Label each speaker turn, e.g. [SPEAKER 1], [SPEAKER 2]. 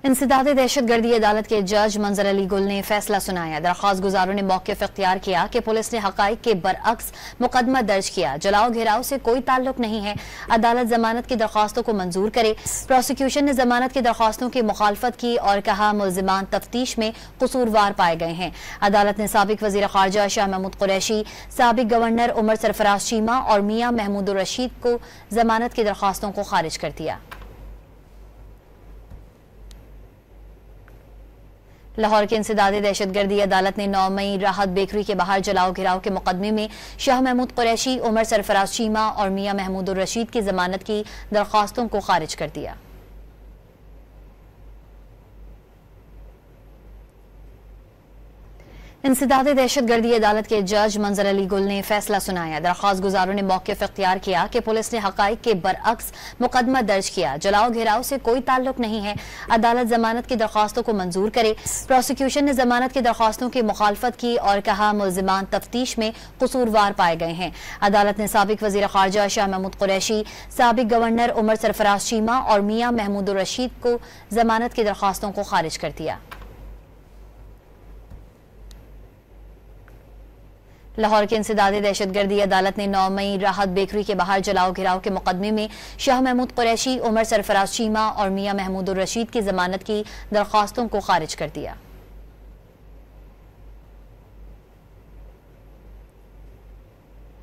[SPEAKER 1] इंसदादे दहशतगर्दी अदालत के जज मंजर अली गुल ने फैसला सुनाया। दरख्वास्त गुजारों ने मौक़िफ़ इख्तियार किया कि पुलिस ने हक़ाइक़ के बरअक्स मुकदमा दर्ज किया। जलाओ घेराव से कोई ताल्लुक नहीं है। अदालत जमानत की दरख्वास्तों को मंजूर करे। प्रोसिक्यूशन ने जमानत की दरख्वास्तों की मुखालफत की और कहा मुल्जिमान तफ्तीश में कसूरवार पाए गए हैं। अदालत ने साबिक वज़ीर ख़ारजा शाह महमूद कुरैशी, साबिक गवर्नर उमर सरफराज चीमा और मियां महमूद रशीद को जमानत की दरख्वास्तों को खारिज कर दिया। लाहौर के इंसदादे दहशतगर्दी अदालत ने 9 मई राहत बेकरी के बाहर जलाओ घिराव के मुकदमे में शाह महमूद कुरैशी, उमर सरफराज चीमा और मियां महमूद रशीद की जमानत की दरख्वास्तों को खारिज कर दिया। इंसदादे दहशतगर्दी अदालत के जज मंजर अली गुल ने फैसला सुनाया। दरख्वास्त गुजारों ने मौक़िफ़ इख्तियार किया कि पुलिस ने हक़ाइक़ के बरअक्स मुकदमा दर्ज किया। जलाओ घेराव से कोई ताल्लुक नहीं है। अदालत जमानत की दरख्वास्तों को मंजूर करे। प्रोसिक्यूशन ने जमानत की दरख्वास्तों की मुखालफत की और कहा मुल्जिमान तफ्तीश में कसूरवार पाए गए हैं। अदालत ने साबिक वज़ीर ख़ारजा शाह महमूद कुरैशी, साबिक गवर्नर उमर सरफराज चीमा और मियां महमूद रशीद को जमानत की दरख्वास्तों को खारिज कर दिया। लाहौर के इंसदादे दहशतगर्दी अदालत ने 9 मई राहत बेकरी के बाहर जलाओ घिराव के मुकदमे में शाह महमूद कुरैशी, उमर सरफराज चीमा और मियां महमूद रशीद की जमानत की दरख्वास्तों को खारिज कर दिया।